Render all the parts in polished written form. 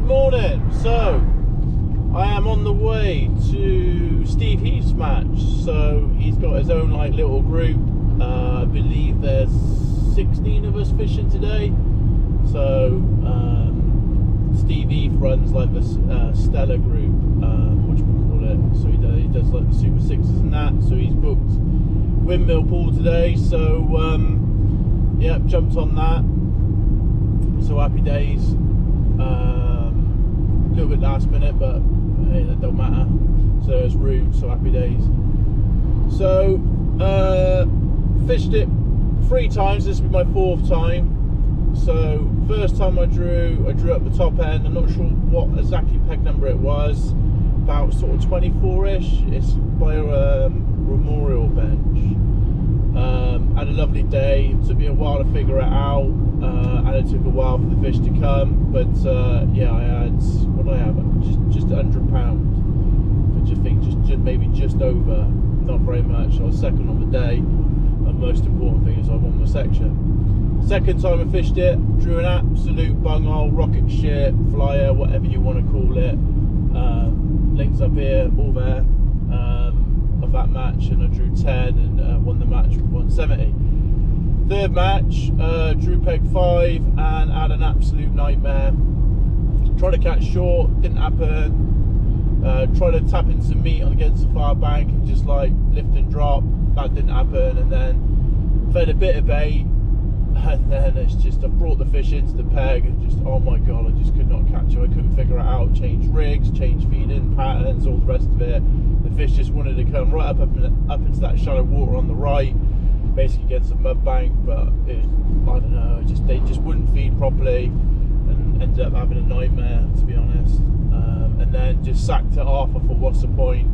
morning. So I am on the way to Steve Heath's match. So he's got his own like little group. I believe there's 16 of us fishing today. So Steve Heath runs like the Stella group, whatchamacallit. So he does like the Super Sixes and that. So he's booked Windmill pool today. So yeah, jumped on that. So happy days. A little bit last minute, but hey, that don't matter. So it's route, so happy days. So fished it 3 times. This will be my 4th time. So first time I drew up the top end. I'm not sure what exactly peg number it was. About sort of 24-ish. It's by a memorial bench. Had a lovely day. It took me a while to figure it out, and it took a while for the fish to come. But yeah, I had, what did I have? Just £100. Which I think maybe just over. Not very much. I was second on the day. And most important thing is I won my section. Second time I fished it, drew an absolute bunghole, rocket ship, flyer, whatever you want to call it. Links up here, all there. Of that match, and I drew 10 and won the match with 170. Third match, drew peg 5 and had an absolute nightmare. Tried to catch short, didn't happen. Tried to tap in some meat against the far bank and just like lift and drop, that didn't happen. And then fed a bit of bait, and then it's just, I brought the fish into the peg and just, oh my god, I just could not catch it. I couldn't figure it out. Change rigs, change feeding patterns, all the rest of it. The fish just wanted to come right up into that shallow water on the right, basically against a mud bank, but it was, I don't know, they just wouldn't feed properly and ended up having a nightmare, to be honest. And then just sacked it off. I thought, what's the point?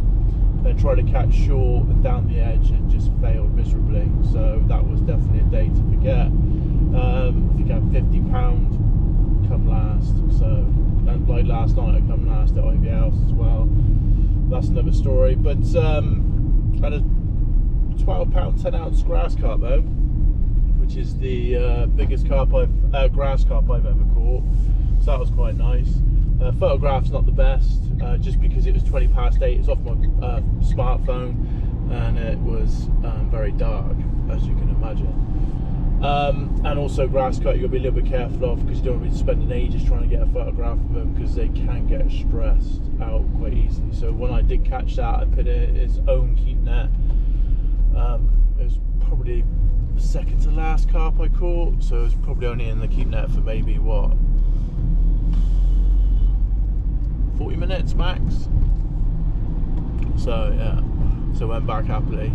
Then tried to catch short and down the edge and just failed miserably. So that was definitely a day to forget. I think I had £50 come last. So, and like last night I come last at Ivy House as well. That's another story. But I had a £12 10-ounce grass carp though, which is the biggest grass carp I've ever caught. So that was quite nice. Photograph's not the best, just because it was 20 past 8. It's off my smartphone, and it was very dark, as you can imagine. And also grass carp, you've got to be a little bit careful of, because you don't want to be spending ages trying to get a photograph of them, because they can get stressed out quite easily. So when I did catch that, I put it in its own keep net. It was probably the second to last carp I caught, so it was probably only in the keep net for maybe what, 40 minutes max. So yeah, so went back happily.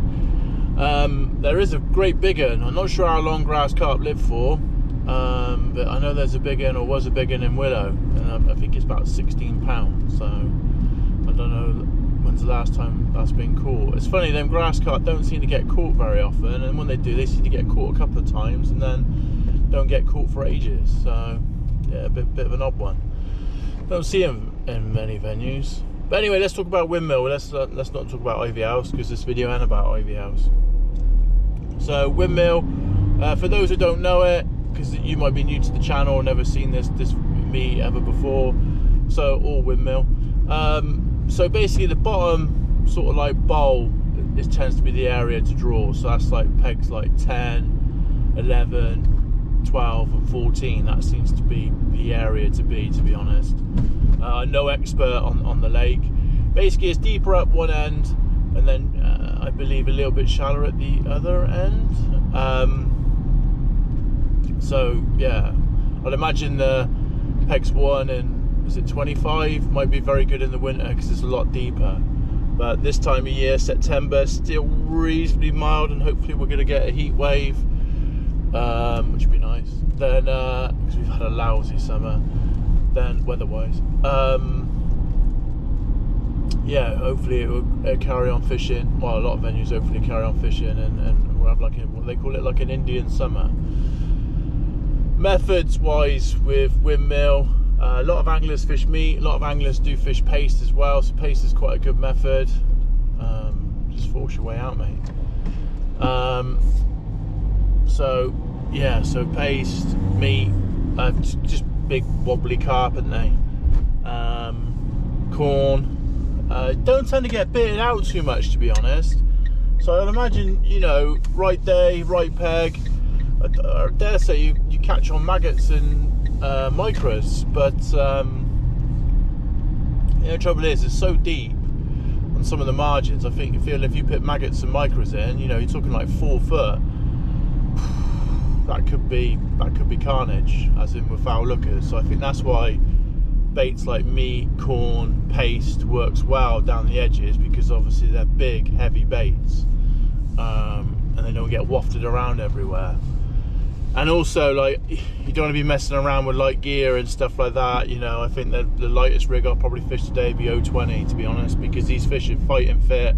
There is a great big one. I'm not sure how long grass carp live for, but I know there's a big one, or was a big one in Willow, and I think it's about £16. So I don't know when's the last time that's been caught. It's funny, them grass carp don't seem to get caught very often, and when they do, they seem to get caught a couple of times and then don't get caught for ages. So yeah, a bit of an odd one. Don't see them in many venues. But anyway, let's talk about Windmill. Let's not talk about Ivy House, because this video ain't about Ivy House. So Windmill, for those who don't know it, because you might be new to the channel or never seen this me ever before, so all Windmill. So basically the bottom sort of like bowl, this tends to be the area to draw. So that's like pegs like 10, 11, 12 and 14. That seems to be the area to be honest. No expert on the lake. Basically it's deeper up one end, and then I believe a little bit shallower at the other end. So yeah, I'd imagine the pegs 1 and is it 25 might be very good in the winter, because it's a lot deeper. But this time of year, September, still reasonably mild, and hopefully we're going to get a heat wave, which would be nice. Then because we've had a lousy summer, then weather-wise, yeah, hopefully it will carry on fishing. Well, a lot of venues hopefully carry on fishing, and we'll have like what they call it, like an Indian summer. Methods wise with Windmill, a lot of anglers fish meat, a lot of anglers do fish paste as well, so paste is quite a good method. Just force your way out, mate. So yeah, so paste, meat, just big wobbly carp, aren't they? corn. Don't tend to get baited out too much, to be honest. So I'd imagine, you know, right day, right peg. I dare say you catch on maggots and micros, but the trouble is it's so deep on some of the margins. I feel if you put maggots and micros in, you know, you're talking like 4 foot. That could be carnage, as in with foul lookers. So I think that's why baits like meat, corn, paste works well down the edges, because obviously they're big, heavy baits, and they don't get wafted around everywhere. And also, like, you don't want to be messing around with light gear and stuff like that. You know, I think that the lightest rig I'll probably fish today would be 020, to be honest, because these fish are fighting fit,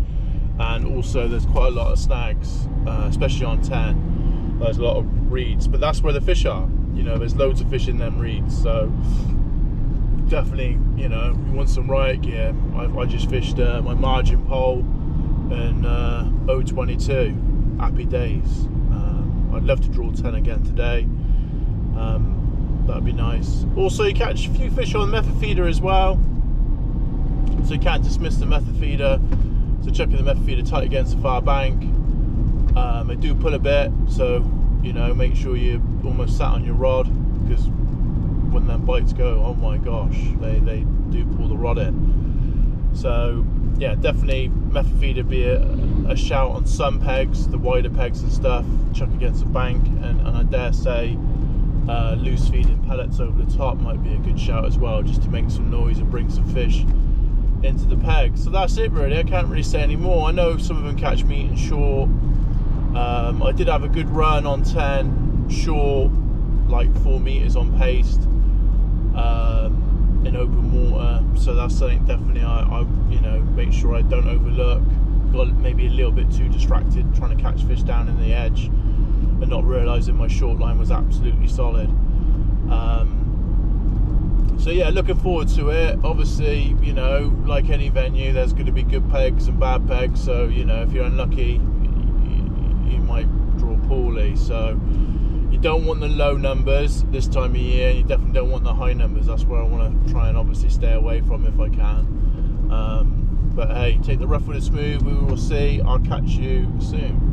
and also there's quite a lot of snags, especially on 10. There's a lot of reeds, but that's where the fish are. You know, there's loads of fish in them reeds, so definitely, you know, you want some riot gear. I just fished my margin pole and 022. Happy days. I'd love to draw 10 again today. That'd be nice. Also, you catch a few fish on the method feeder as well, so you can't dismiss the method feeder. So chucking the method feeder tight against the far bank. They do pull a bit, so you know, make sure you're almost sat on your rod, because when them bites go, oh my gosh, they do pull the rod in. So yeah, definitely method feeder be a shout on some pegs, the wider pegs and stuff. Chuck against the bank, and I dare say loose feeding pellets over the top might be a good shout as well, just to make some noise and bring some fish into the peg. So that's it really. I can't really say any more. I know some of them catch meat and short. I did have a good run on 10 short, like 4 meters on paste, in open water. So that's something definitely I you know, make sure I don't overlook. Got maybe a little bit too distracted trying to catch fish down in the edge and not realizing my short line was absolutely solid. So yeah, looking forward to it. Obviously, you know, like any venue, there's going to be good pegs and bad pegs. So you know, if you're unlucky, you might draw poorly. So you don't want the low numbers this time of year, and you definitely don't want the high numbers. That's where I want to try and obviously stay away from if I can. But hey, take the rough with the smooth. We will see. I'll catch you soon.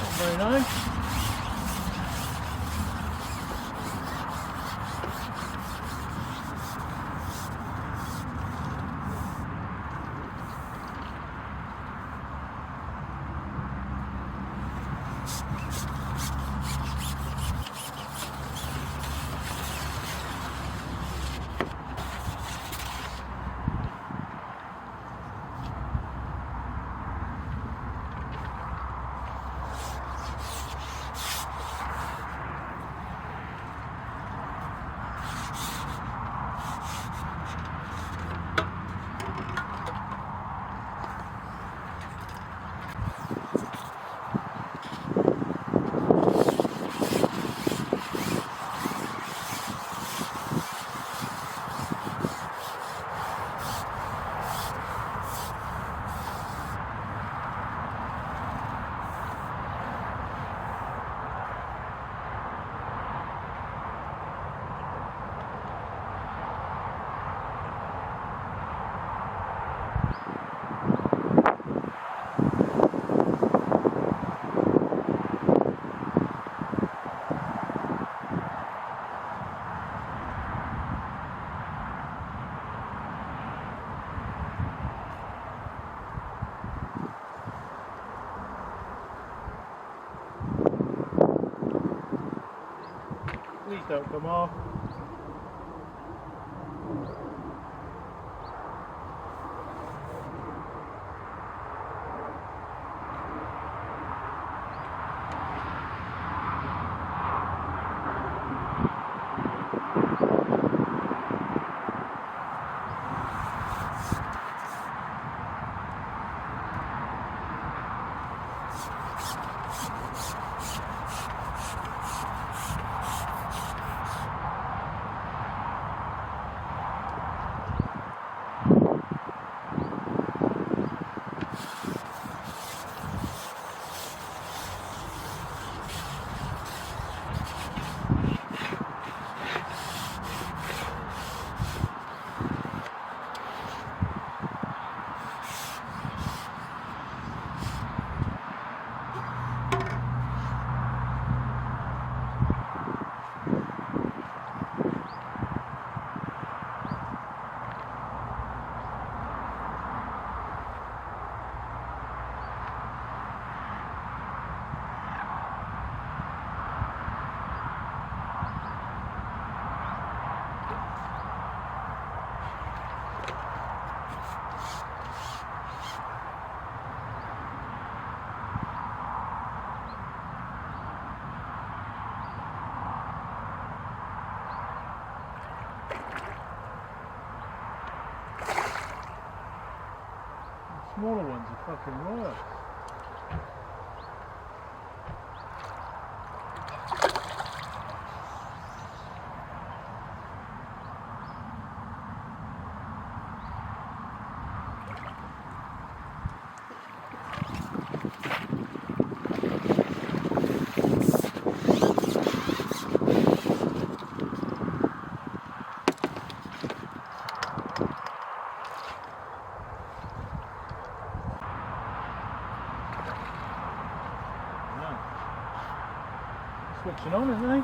Not very nice. Please don't come off. Smaller ones are fucking worse. Switching on, isn't he?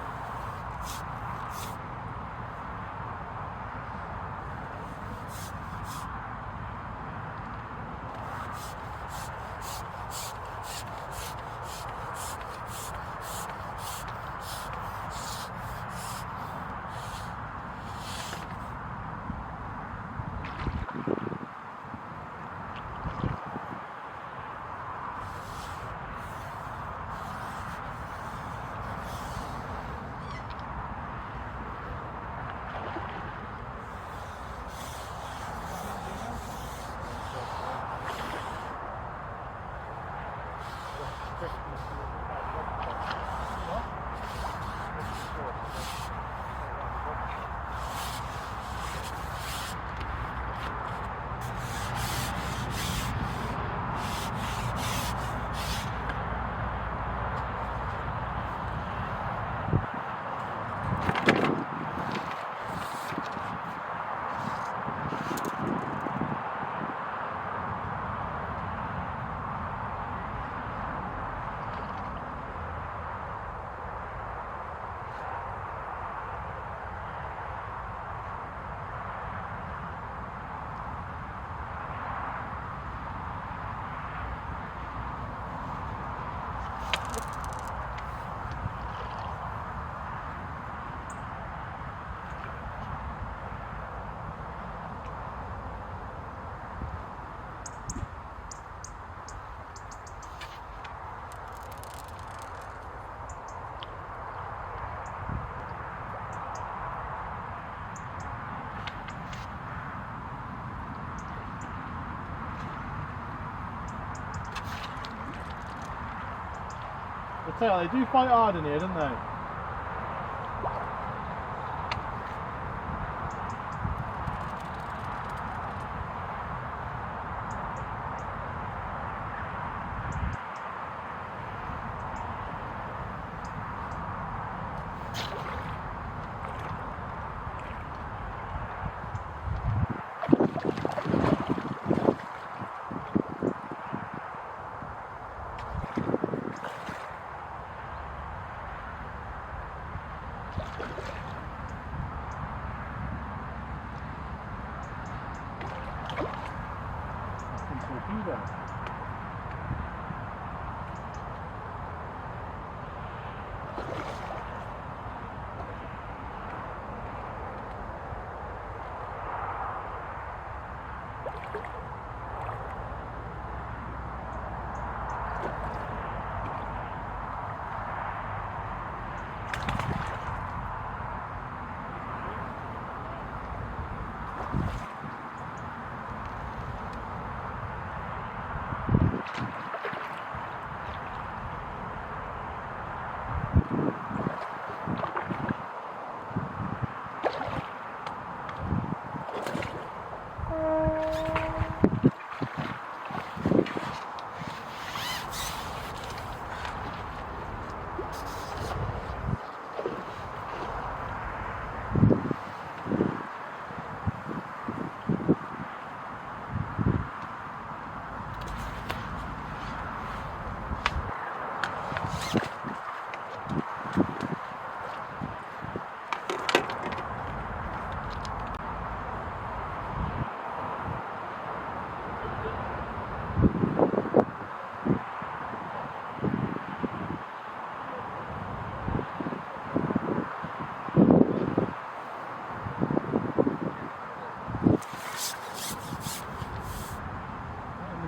I tell you, they do fight hard in here, don't they?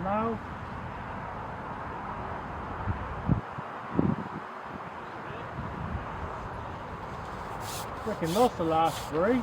Now, I reckon that's the last three.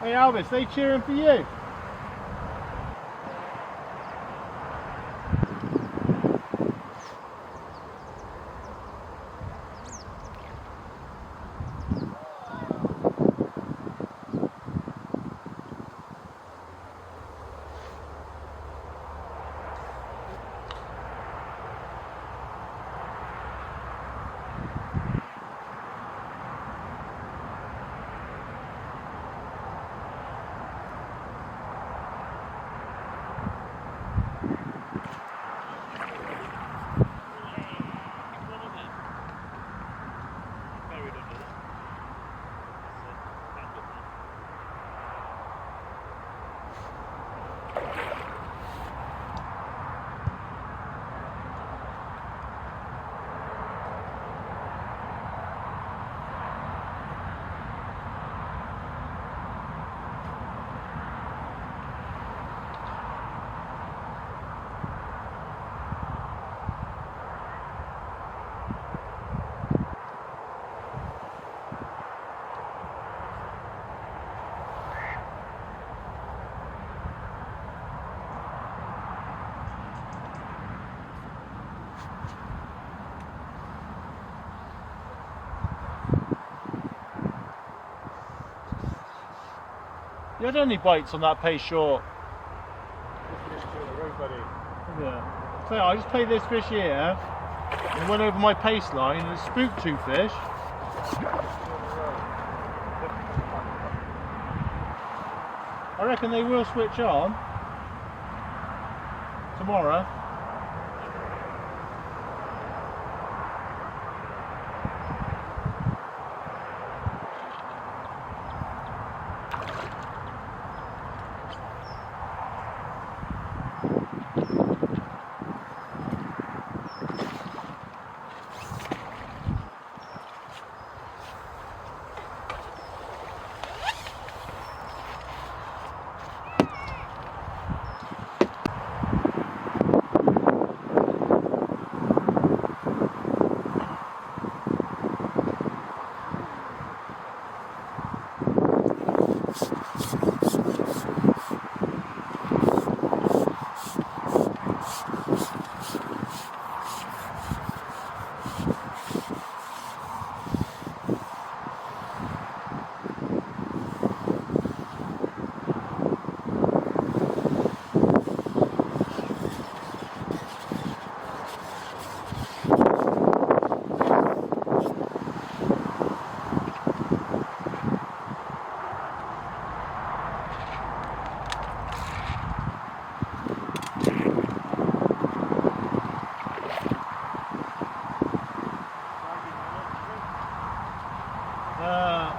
Hey Albert, they cheering for you. You had any bites on that pace short? Yeah. So I just played this fish here and went over my pace line and it spooked 2 fish. I reckon they will switch on tomorrow.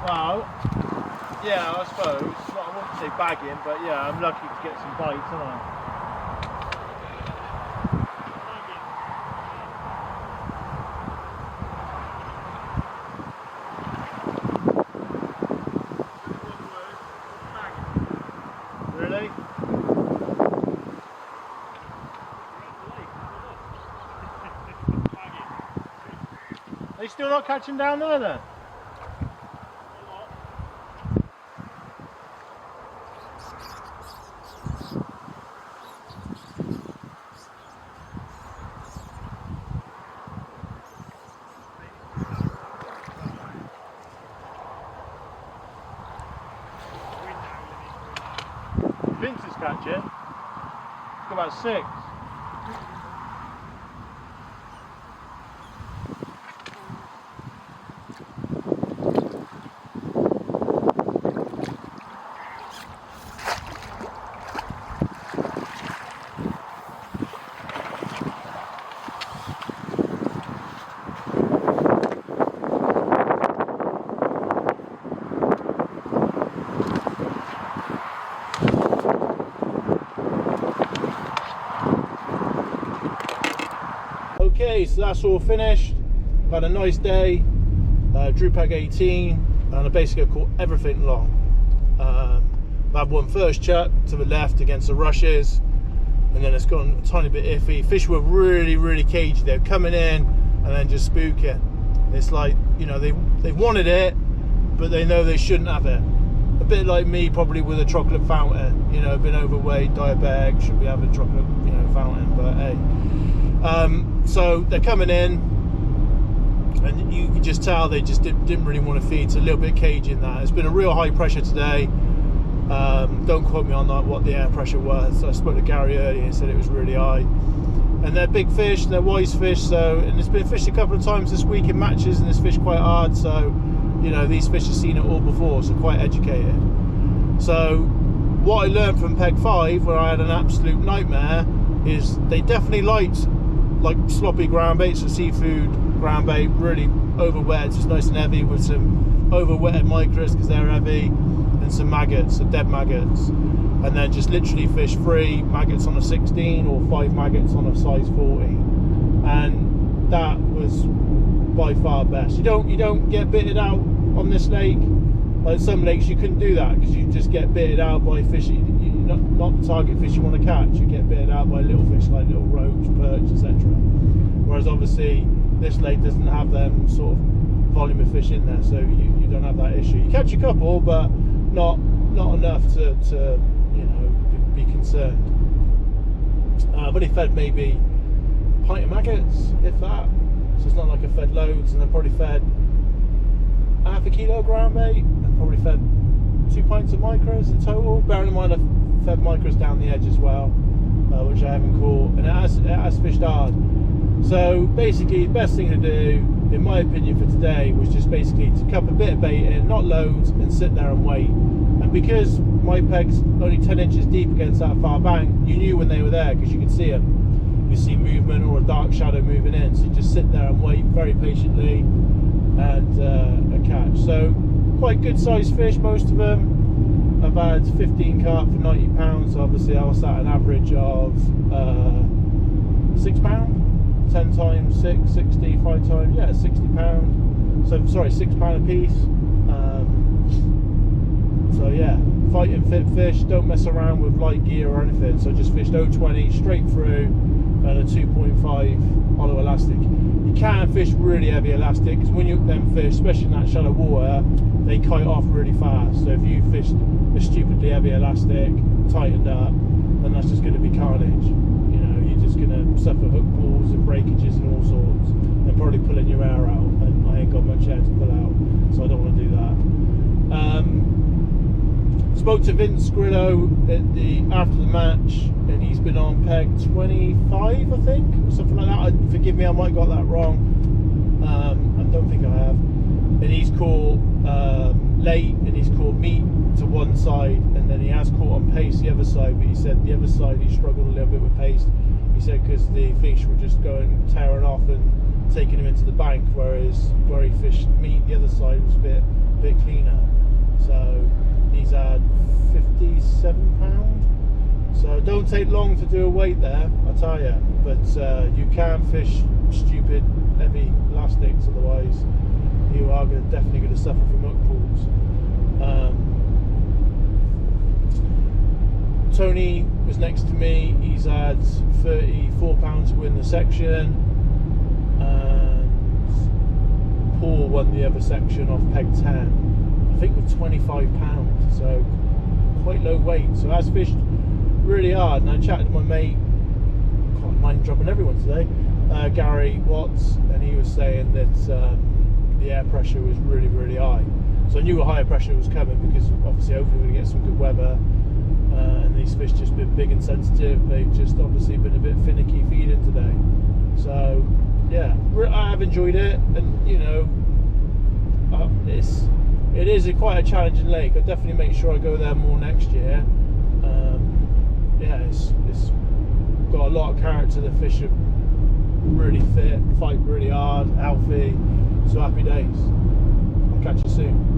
Well, yeah, I suppose. Well, I wouldn't say bagging, but yeah, I'm lucky to get some bites, aren't I? Really? Are you still not catching down there then? Vince is catching. It's got about 6. Okay, so that's all finished. I've had a nice day, drew peg 18, and I basically caught everything long. I had one first chuck to the left against the rushes, and then it's gone a tiny bit iffy. Fish were really cagey. They're coming in and then just spooking. It's like, you know, they wanted it, but they know they shouldn't have it. A bit like me probably with a chocolate fountain. You know, been overweight, diabetic, should be having chocolate, you know, fountain, but hey. So they're coming in, and you can just tell they just didn't really want to feed. It's a little bit cagey in that. It's been a real high pressure today. Don't quote me on that, what the air pressure was. I spoke to Gary earlier and said it was really high. And they're big fish, they're wise fish. So, and it's been fished a couple of times this week in matches, and it's fished quite hard. So, you know, these fish have seen it all before, so quite educated. So, what I learned from peg 5, where I had an absolute nightmare, is they definitely liked like sloppy ground bait, so seafood ground bait, really over wet, just nice and heavy with some over wetted micros because they're heavy, and some maggots, so dead maggots, and then just literally fish 3 maggots on a 16 or 5 maggots on a size 40, and that was by far best. You don't get bitted out on this lake. Like some lakes you couldn't do that because you just get bitted out by fish, not the target fish you want to catch. You get bitted out by little fish like little roach, perch, etc. Whereas obviously this lake doesn't have them sort of volume of fish in there, so you don't have that issue. You catch a couple, but not enough to you know, be concerned. I've only fed maybe a pint of maggots, if that. So it's not like I fed loads, and I probably fed half a kilo of ground bait, and probably fed 2 pints of micros in total. Bearing in mind I've fed micros down the edge as well, which I haven't caught, and it has fished hard. So basically, the best thing to do, in my opinion, for today was just basically to cup a bit of bait in, not loads, and sit there and wait. And because my peg's only 10 inches deep against that far bank, you knew when they were there because you could see them. You see movement or a dark shadow moving in, so you just sit there and wait very patiently, and a catch. So quite good sized fish, most of them. I've had 15 carp for £90. Obviously, I was at an average of £6. 10 times 6, 60, 5 times, yeah, £60. So sorry, £6 a piece. So yeah, fighting fit fish, don't mess around with light gear or anything. So just fished 020 straight through and a 2.5 hollow elastic. You can fish really heavy elastic because when you hook them fish, especially in that shallow water, they kite off really fast. So if you fished a stupidly heavy elastic, tightened up, then that's just going to be carnage. You know, you're just going to suffer hook pulls and breakages and all sorts, and probably pulling your hair out. And I ain't got much hair to pull out, so I don't want to do that. Spoke to Vince Grillo after the match, and he's been on peg 25, I think, or something like that. Forgive me, I might have got that wrong. I don't think I have. And he's caught late, and he's caught meat to one side, and then he has caught on pace the other side. But he said the other side he struggled a little bit with pace. He said because the fish were just going tearing off and taking him into the bank, whereas where he fished meat the other side was a bit cleaner. So he's had £57. So don't take long to do a weight there, I tell you. But you can fish stupid heavy elastics, otherwise you are definitely going to suffer from hook pulls. Tony was next to me. He's had £34 to win the section, and Paul won the other section off peg 10, I think with £25, so quite low weight. So I fished really hard, and I chatted to my mate, can't mind dropping everyone today, Gary Watts, and he was saying that the air pressure was really, really high. So I knew a higher pressure was coming because obviously hopefully we're going to get some good weather, and these fish just been big and sensitive. They've just obviously been a bit finicky feeding today. So yeah, I have enjoyed it, and you know, it is quite a challenging lake. I'll definitely make sure I go there more next year. Yeah, it's got a lot of character. The fish are really fit, fight really hard, healthy. So happy days. I'll catch you soon.